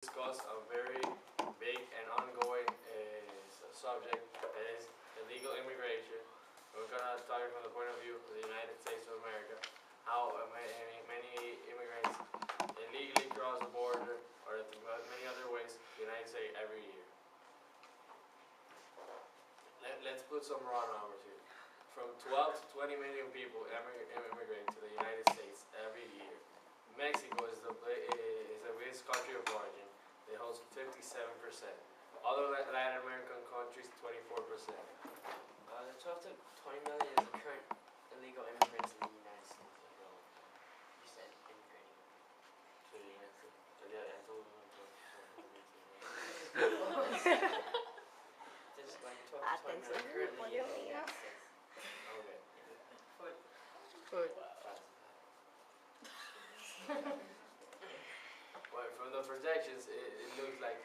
discuss a very big and ongoing subject that is illegal immigration. We're gonna talk from the point of view of the United States of America, how many immigrants illegally cross the border or through many other ways the United States every year. Let's put some raw numbers here. From 12 to 20 million people immigrate to the United States every year. Mexico is the biggest country of origin. It holds 57%. Other Latin American countries, 24%. The 12 to 20 million is the current illegal immigrants in the United States. You said immigrating. Just like 12 to 20 million currently in the United States. Okay. Foot. Well, from the projections, it looks like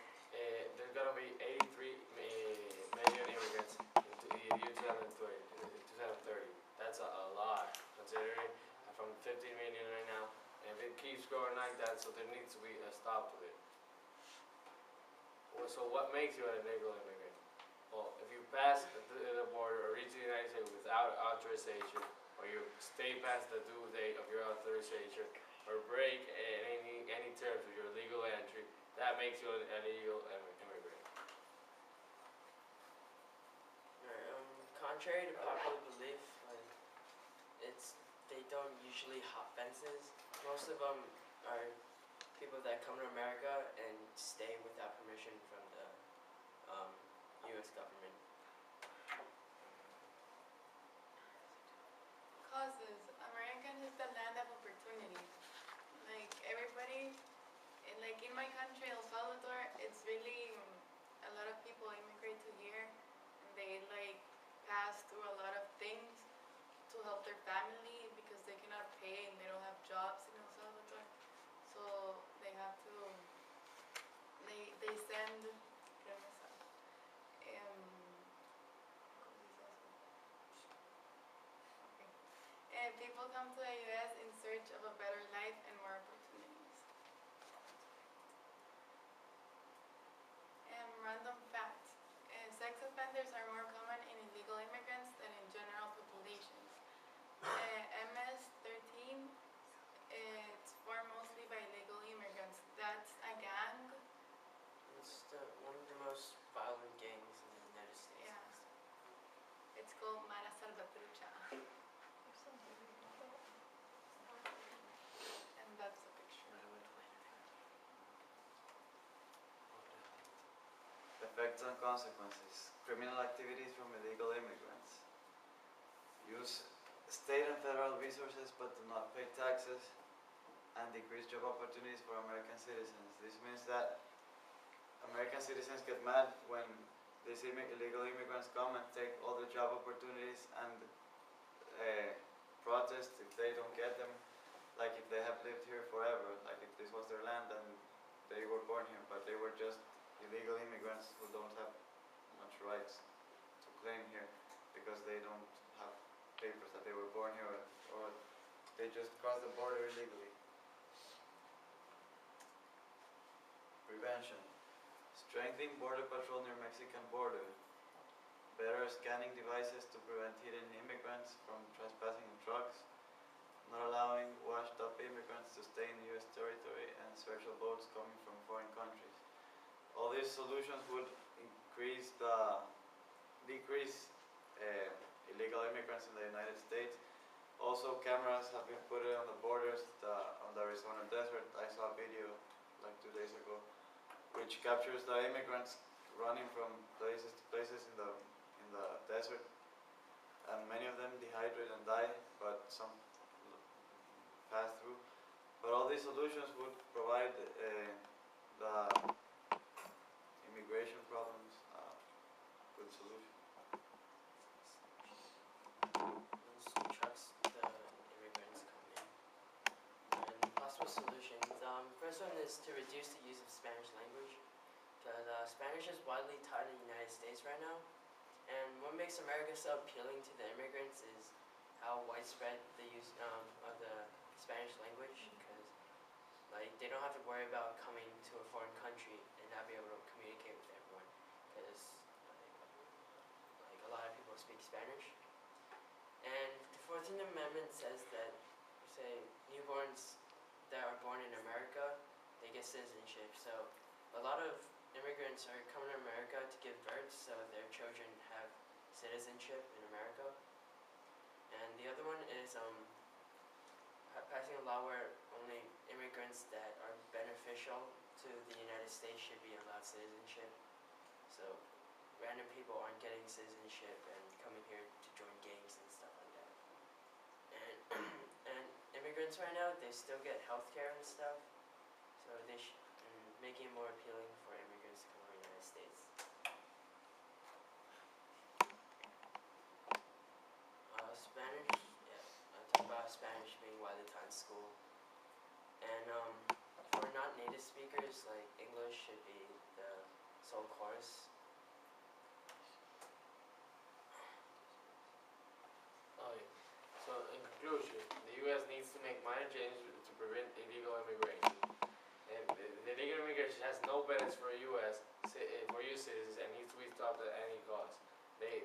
there's gonna be 83 million immigrants in the year 2030. That's a lot, considering from 15 million right now. And if it keeps growing like that, so there needs to be a stop to it. Well, so what makes you an illegal immigrant? Well, if you pass the border or reach the United States without authorization, or you stay past the due date of your authorization, or break any terms of your legal entry, that makes you an illegal immigrant. Contrary to popular belief, they don't usually hop fences. Most of them are people that come to America and stay without permission from the U.S. government. Causes. America is the land of opportunity. Like everybody, like in my country, El Salvador, it's really a lot of people immigrate to here, and they like pass through a lot of things to help their family because they cannot pay and they don't have jobs in El Salvador, so they have to. They send. And people come to the U.S. in search of a better life and more opportunities. And random facts. Sex offenders are more common in illegal immigrants than in general populations. MS-13, it's formed mostly by illegal immigrants. That's a gang. It's one of the most violent gangs in the United States. Yeah. It's called Mara Salvatrucha. And that's the picture. Effects and consequences. Criminal activities from illegal immigrants. Use state and federal resources but do not pay taxes, and decrease job opportunities for American citizens. This means that American citizens get mad when these illegal immigrants come and take all the job opportunities and protest if they don't get them, like if they have lived here forever, like if this was their land and they were born here, but they were just illegal immigrants who don't have much rights to claim here because they don't have papers that they were born here, or they just crossed the border illegally. Prevention. Strengthening border patrol near Mexican border. Better scanning devices to prevent hidden immigrants from trespassing in trucks. Not allowing washed up immigrants to stay in U.S. territory, and search of boats coming from foreign countries. All these solutions would decrease illegal immigrants in the United States. Also, cameras have been put on the borders on the Arizona desert. I saw a video like 2 days ago, which captures the immigrants running from places to places in the desert, and many of them dehydrate and die, but some pass through. But all these solutions would provide the immigration problems with solution. Trucks, the immigrants come in. And possible solutions. First one is to reduce the use of Spanish language, because Spanish is widely taught in the United States right now. And what makes America so appealing to the immigrants is how widespread the use of the Spanish language, because like they don't have to worry about coming to a foreign country and not be able to communicate with everyone, because like a lot of people speak Spanish. And the 14th Amendment says that, say, newborns that are born in America, they get citizenship. So a lot of immigrants are coming to America to give birth so their children have citizenship in America. And the other one is passing a law where only immigrants that are beneficial to the United States should be allowed citizenship. So random people aren't getting citizenship and coming here to join gangs and stuff like that. And and immigrants right now, they still get health care and stuff. So they making it more appealing for immigrants to come to the United States. Spanish, yeah, I talked about Spanish being widely taught in school. And for not-native speakers, like English should be the sole course. Oh, yeah. So in conclusion, the U.S. needs to make minor changes to prevent illegal immigration. And the illegal immigration has no benefits for U.S. For U citizens and needs to be stopped at any cost. They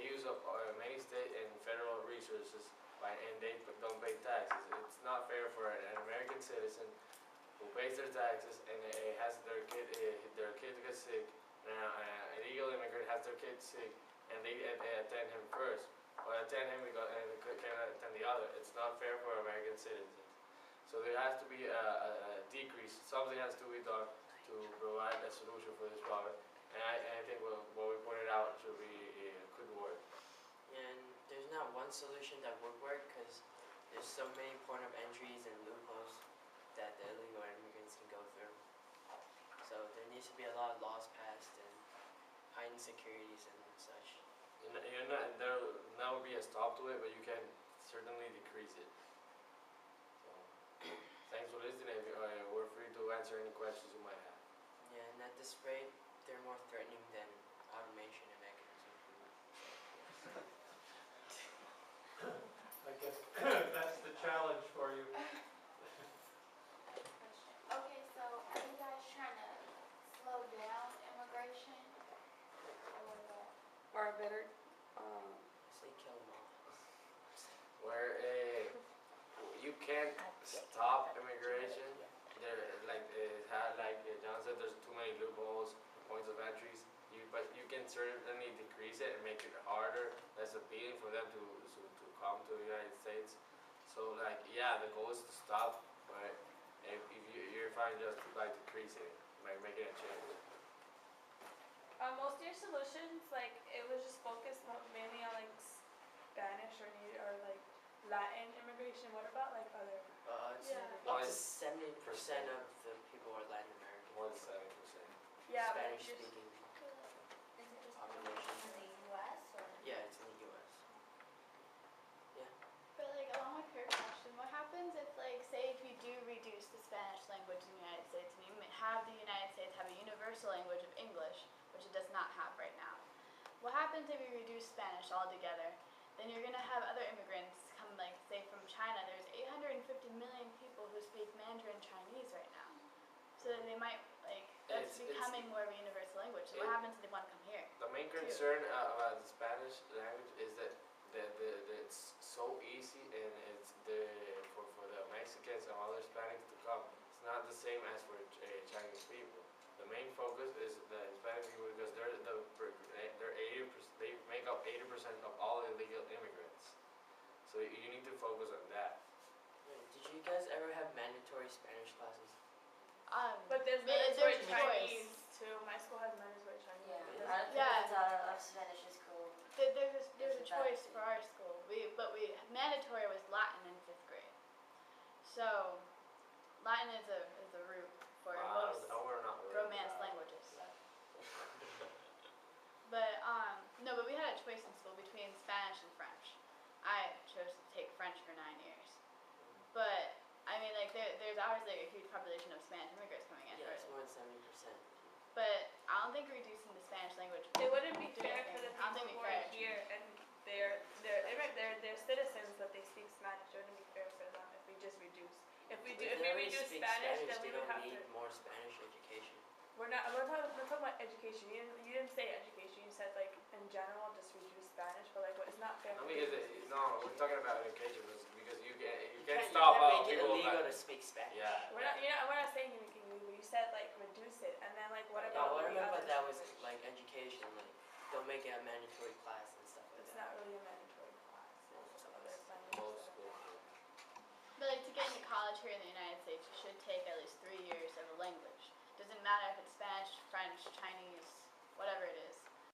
use up many state and federal resources and they don't pay taxes. It's not fair for an American citizen who pays their taxes and has their kid gets sick. Now, an illegal immigrant has their kid sick and they attend him first, or attend him because and cannot attend the other. It's not fair for American citizens. So there has to be a decrease. Something has to be done to provide a solution for this problem. And I think what we pointed out should be could work. And there's not one solution that would work because there's so many point of entries and loopholes that the illegal immigrants can go through. So there needs to be a lot of laws passed and heightened securities and such. There will never be a stop to it, but you can certainly decrease it. So, thanks for listening. We're free to answer any questions you might have. Yeah, and at this rate, they're more threatening than automation and mechanism. I guess that's the challenge for you. Okay, so are you guys trying to slow down immigration? Or what? Or a better, Say kill them all. Where you can't stop immigration. There, like John said, there's too many loopholes, points of entries. But you can certainly decrease it and make it harder, less appealing for them to come to the United States. So yeah, the goal is to stop, but if you're fine just by decreasing it, by making a change. most of your solutions, like, it was just focused mainly on, like, Spanish or like, Latin immigration. What about, like, other? It's Yeah. up to 70% of the people are Latin American. More than 70%. Yeah, but Spanish just, speaking. Is it just Population. in the US or? Yeah, it's in the US. But like along with her question, what happens if like say if you do reduce the Spanish language in the United States and you have the United States have a universal language of English, which it does not have right now. What happens if you reduce Spanish altogether? Then you're gonna have other immigrants come like say from China. There's 850 million people who speak Mandarin Chinese right now. So then they might like that's It's- becoming more of a universal language. So what happens if they want to come here? The main concern about the Spanish language is that it's so easy and it's for the Mexicans and other Hispanics to come. It's not the same as for Chinese people. The main focus is the Hispanic people because they're 80%. They make up 80% of all illegal immigrants. So you need to focus on that. Did you guys ever have mandatory Spanish classes? but there's There's mandatory choice. Chinese too. My school has mandatory Chinese. Yeah, but it I doesn't- think it's out of Spanish is cool. There's a choice for our school. We mandatory was Latin in 5th grade. So Latin is a root for most We're not worried Romance about languages. that. But no, but we had a choice in school between Spanish and French. I chose to take French for 9 years. But I mean like there's obviously a huge population of Spanish immigrants coming in. Yeah, it's right? more than 70%. But I don't think reducing the Spanish language It wouldn't be do fair for anything. the I don't think people we who are fair. here and they're citizens, but they speak Spanish. It wouldn't be fair for them if we just reduce. If we If redo they speak Spanish, then they we would don't have need to. more Spanish education. We're talking about education. You didn't say education. You said like in general, just reduce Spanish. But like, it's not fair. No, to because reduce no, we're education. talking about education because you You can't can't stop make it people illegal that- to speak Spanish. Yeah. We're not saying you can leave. But you said like reduce it, and then like what Yeah, about what I the meant by other that was language? like education, like don't make it a mandatory class and stuff like It's that. not really a mandatory class. It's some other languages Most that schools. are. But like to get into college here in the United States, you should take at least 3 years of a language. Doesn't matter if it's Spanish, French, Chinese, whatever it is.